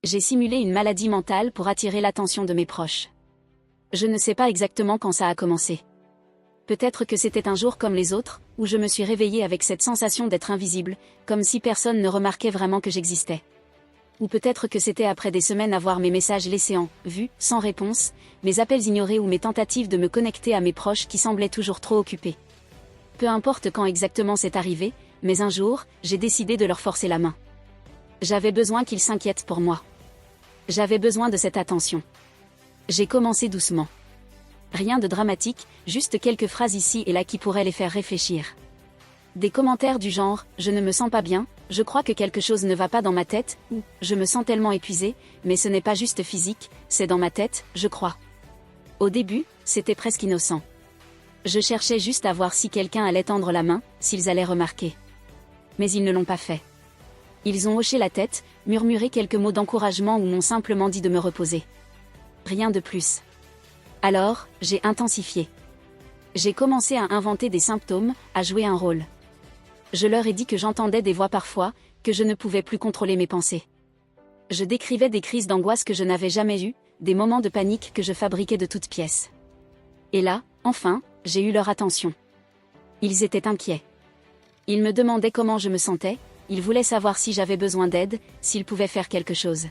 J'ai simulé une maladie mentale pour attirer l'attention de mes proches. Je ne sais pas exactement quand ça a commencé. Peut-être que c'était un jour comme les autres, où je me suis réveillée avec cette sensation d'être invisible, comme si personne ne remarquait vraiment que j'existais. Ou peut-être que c'était après des semaines à voir mes messages laissés en vue, sans réponse, mes appels ignorés ou mes tentatives de me connecter à mes proches qui semblaient toujours trop occupés. Peu importe quand exactement c'est arrivé, mais un jour, j'ai décidé de leur forcer la main. J'avais besoin qu'ils s'inquiètent pour moi. J'avais besoin de cette attention. J'ai commencé doucement. Rien de dramatique, juste quelques phrases ici et là qui pourraient les faire réfléchir. Des commentaires du genre « je ne me sens pas bien », « je crois que quelque chose ne va pas dans ma tête » ou « je me sens tellement épuisé, mais ce n'est pas juste physique, c'est dans ma tête, je crois ». Au début, c'était presque innocent. Je cherchais juste à voir si quelqu'un allait tendre la main, s'ils allaient remarquer. Mais ils ne l'ont pas fait. Ils ont hoché la tête, murmuré quelques mots d'encouragement ou m'ont simplement dit de me reposer. Rien de plus. Alors, j'ai intensifié. J'ai commencé à inventer des symptômes, à jouer un rôle. Je leur ai dit que j'entendais des voix parfois, que je ne pouvais plus contrôler mes pensées. Je décrivais des crises d'angoisse que je n'avais jamais eues, des moments de panique que je fabriquais de toutes pièces. Et là, enfin, j'ai eu leur attention. Ils étaient inquiets. Ils me demandaient comment je me sentais, ils voulaient savoir si j'avais besoin d'aide, s'ils pouvaient faire quelque chose.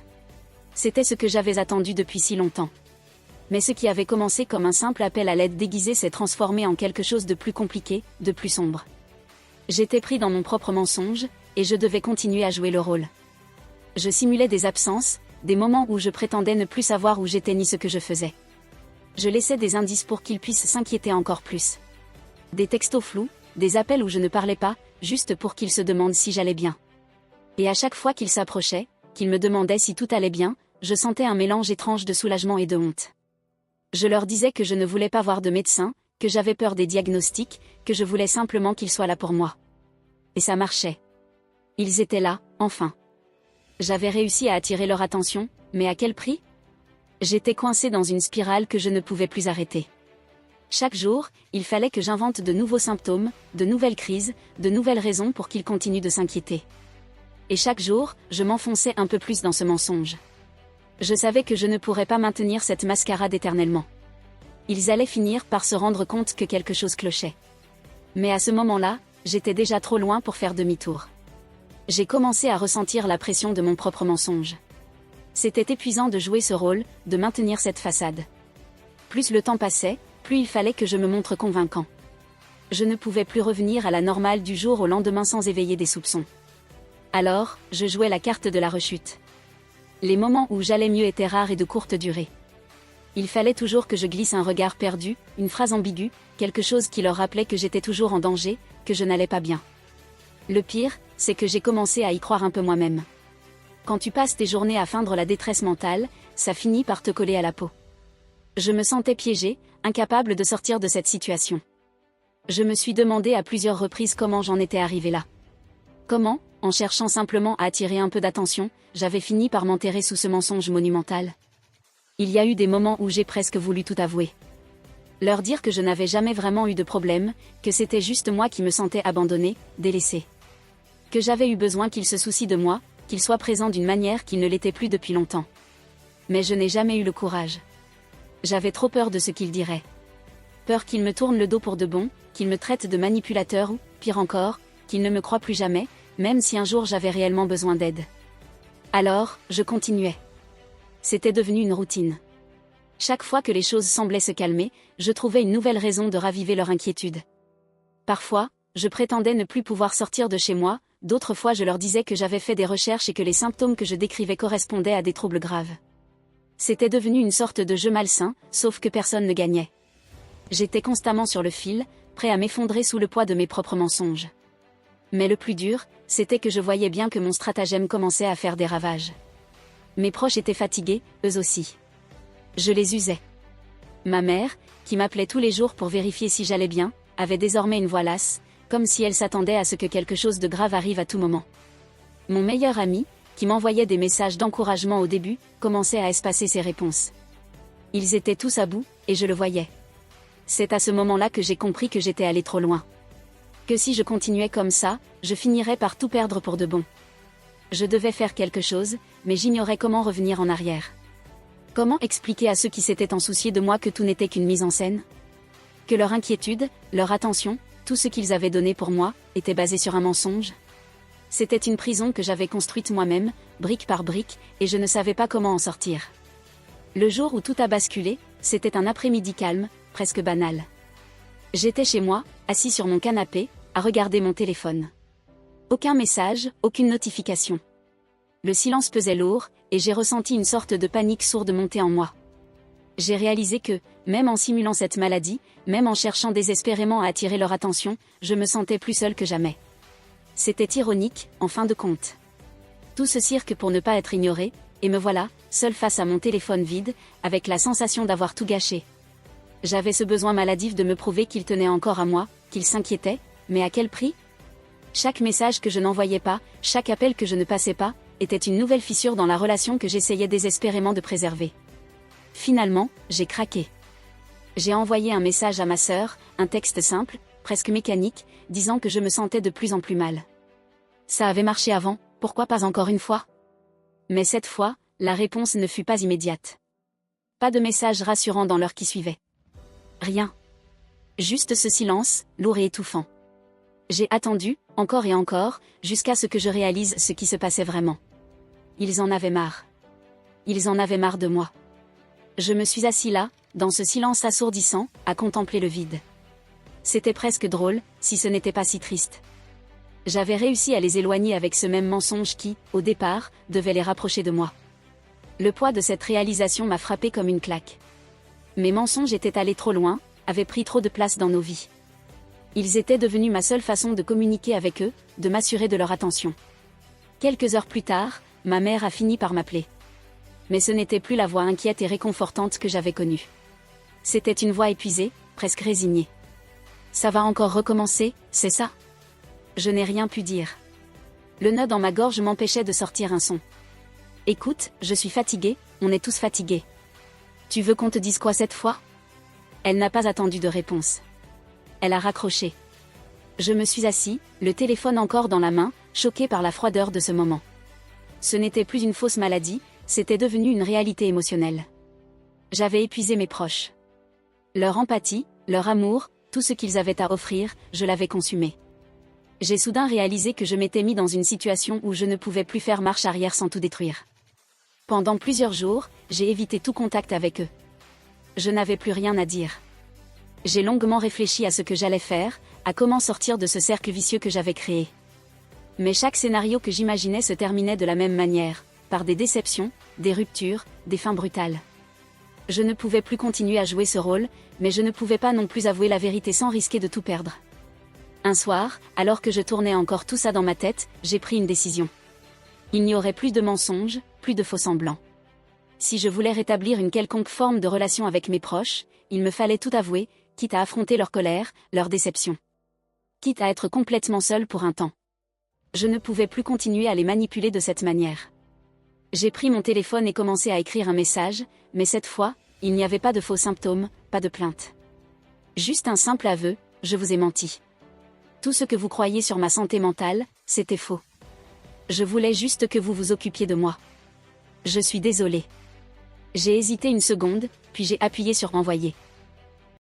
C'était ce que j'avais attendu depuis si longtemps. Mais ce qui avait commencé comme un simple appel à l'aide déguisé s'est transformé en quelque chose de plus compliqué, de plus sombre. J'étais pris dans mon propre mensonge, et je devais continuer à jouer le rôle. Je simulais des absences, des moments où je prétendais ne plus savoir où j'étais ni ce que je faisais. Je laissais des indices pour qu'ils puissent s'inquiéter encore plus. Des textos flous, des appels où je ne parlais pas, juste pour qu'ils se demandent si j'allais bien. Et à chaque fois qu'ils s'approchaient, qu'ils me demandaient si tout allait bien, je sentais un mélange étrange de soulagement et de honte. Je leur disais que je ne voulais pas voir de médecin, que j'avais peur des diagnostics, que je voulais simplement qu'ils soient là pour moi. Et ça marchait. Ils étaient là, enfin. J'avais réussi à attirer leur attention, mais à quel prix ? J'étais coincée dans une spirale que je ne pouvais plus arrêter. Chaque jour, il fallait que j'invente de nouveaux symptômes, de nouvelles crises, de nouvelles raisons pour qu'ils continuent de s'inquiéter. Et chaque jour, je m'enfonçais un peu plus dans ce mensonge. Je savais que je ne pourrais pas maintenir cette mascarade éternellement. Ils allaient finir par se rendre compte que quelque chose clochait. Mais à ce moment-là, j'étais déjà trop loin pour faire demi-tour. J'ai commencé à ressentir la pression de mon propre mensonge. C'était épuisant de jouer ce rôle, de maintenir cette façade. Plus le temps passait, plus il fallait que je me montre convaincant. Je ne pouvais plus revenir à la normale du jour au lendemain sans éveiller des soupçons. Alors, je jouais la carte de la rechute. Les moments où j'allais mieux étaient rares et de courte durée. Il fallait toujours que je glisse un regard perdu, une phrase ambiguë, quelque chose qui leur rappelait que j'étais toujours en danger, que je n'allais pas bien. Le pire, c'est que j'ai commencé à y croire un peu moi-même. Quand tu passes tes journées à feindre la détresse mentale, ça finit par te coller à la peau. Je me sentais piégée, incapable de sortir de cette situation. Je me suis demandé à plusieurs reprises comment j'en étais arrivée là. Comment, en cherchant simplement à attirer un peu d'attention, j'avais fini par m'enterrer sous ce mensonge monumental. Il y a eu des moments où j'ai presque voulu tout avouer. Leur dire que je n'avais jamais vraiment eu de problème, que c'était juste moi qui me sentais abandonnée, délaissée. Que j'avais eu besoin qu'ils se soucient de moi, qu'ils soient présents d'une manière qu'ils ne l'étaient plus depuis longtemps. Mais je n'ai jamais eu le courage. J'avais trop peur de ce qu'ils diraient. Peur qu'ils me tournent le dos pour de bon, qu'ils me traitent de manipulateur ou, pire encore, qu'ils ne me croient plus jamais, même si un jour j'avais réellement besoin d'aide. Alors, je continuais. C'était devenu une routine. Chaque fois que les choses semblaient se calmer, je trouvais une nouvelle raison de raviver leur inquiétude. Parfois, je prétendais ne plus pouvoir sortir de chez moi, d'autres fois je leur disais que j'avais fait des recherches et que les symptômes que je décrivais correspondaient à des troubles graves. C'était devenu une sorte de jeu malsain, sauf que personne ne gagnait. J'étais constamment sur le fil, prêt à m'effondrer sous le poids de mes propres mensonges. Mais le plus dur, c'était que je voyais bien que mon stratagème commençait à faire des ravages. Mes proches étaient fatigués, eux aussi. Je les usais. Ma mère, qui m'appelait tous les jours pour vérifier si j'allais bien, avait désormais une voix lasse, comme si elle s'attendait à ce que quelque chose de grave arrive à tout moment. Mon meilleur ami, qui m'envoyait des messages d'encouragement au début, commençait à espacer ses réponses. Ils étaient tous à bout, et je le voyais. C'est à ce moment-là que j'ai compris que j'étais allée trop loin. Que si je continuais comme ça, je finirais par tout perdre pour de bon. Je devais faire quelque chose, mais j'ignorais comment revenir en arrière. Comment expliquer à ceux qui s'étaient en souciés de moi que tout n'était qu'une mise en scène? Que leur inquiétude, leur attention, tout ce qu'ils avaient donné pour moi, était basé sur un mensonge? C'était une prison que j'avais construite moi-même, brique par brique, et je ne savais pas comment en sortir. Le jour où tout a basculé, c'était un après-midi calme, presque banal. J'étais chez moi, assis sur mon canapé, à regarder mon téléphone. Aucun message, aucune notification. Le silence pesait lourd, et j'ai ressenti une sorte de panique sourde monter en moi. J'ai réalisé que, même en simulant cette maladie, même en cherchant désespérément à attirer leur attention, je me sentais plus seule que jamais. C'était ironique, en fin de compte. Tout ce cirque pour ne pas être ignoré, et me voilà, seule face à mon téléphone vide, avec la sensation d'avoir tout gâché. J'avais ce besoin maladif de me prouver qu'il tenait encore à moi, qu'il s'inquiétait, mais à quel prix? Chaque message que je n'envoyais pas, chaque appel que je ne passais pas, était une nouvelle fissure dans la relation que j'essayais désespérément de préserver. Finalement, j'ai craqué. J'ai envoyé un message à ma sœur, un texte simple, presque mécanique, disant que je me sentais de plus en plus mal. Ça avait marché avant, pourquoi pas encore une fois? Mais cette fois, la réponse ne fut pas immédiate. Pas de message rassurant dans l'heure qui suivait. Rien. Juste ce silence, lourd et étouffant. J'ai attendu, encore et encore, jusqu'à ce que je réalise ce qui se passait vraiment. Ils en avaient marre. Ils en avaient marre de moi. Je me suis assis là, dans ce silence assourdissant, à contempler le vide. C'était presque drôle, si ce n'était pas si triste. J'avais réussi à les éloigner avec ce même mensonge qui, au départ, devait les rapprocher de moi. Le poids de cette réalisation m'a frappé comme une claque. Mes mensonges étaient allés trop loin, avaient pris trop de place dans nos vies. Ils étaient devenus ma seule façon de communiquer avec eux, de m'assurer de leur attention. Quelques heures plus tard, ma mère a fini par m'appeler. Mais ce n'était plus la voix inquiète et réconfortante que j'avais connue. C'était une voix épuisée, presque résignée. Ça va encore recommencer, c'est ça? Je n'ai rien pu dire. Le nœud dans ma gorge m'empêchait de sortir un son. Écoute, je suis fatiguée, on est tous fatigués. Tu veux qu'on te dise quoi cette fois? Elle n'a pas attendu de réponse. Elle a raccroché. Je me suis assis, le téléphone encore dans la main, choquée par la froideur de ce moment. Ce n'était plus une fausse maladie, c'était devenu une réalité émotionnelle. J'avais épuisé mes proches. Leur empathie, leur amour, tout ce qu'ils avaient à offrir, je l'avais consumé. J'ai soudain réalisé que je m'étais mis dans une situation où je ne pouvais plus faire marche arrière sans tout détruire. Pendant plusieurs jours, j'ai évité tout contact avec eux. Je n'avais plus rien à dire. J'ai longuement réfléchi à ce que j'allais faire, à comment sortir de ce cercle vicieux que j'avais créé. Mais chaque scénario que j'imaginais se terminait de la même manière, par des déceptions, des ruptures, des fins brutales. Je ne pouvais plus continuer à jouer ce rôle, mais je ne pouvais pas non plus avouer la vérité sans risquer de tout perdre. Un soir, alors que je tournais encore tout ça dans ma tête, j'ai pris une décision. Il n'y aurait plus de mensonges, plus de faux-semblants. Si je voulais rétablir une quelconque forme de relation avec mes proches, il me fallait tout avouer, quitte à affronter leur colère, leur déception. Quitte à être complètement seule pour un temps. Je ne pouvais plus continuer à les manipuler de cette manière. J'ai pris mon téléphone et commencé à écrire un message, mais cette fois, il n'y avait pas de faux symptômes, pas de plainte. Juste un simple aveu, je vous ai menti. Tout ce que vous croyiez sur ma santé mentale, c'était faux. Je voulais juste que vous vous occupiez de moi. Je suis désolée. J'ai hésité une seconde, puis j'ai appuyé sur envoyer.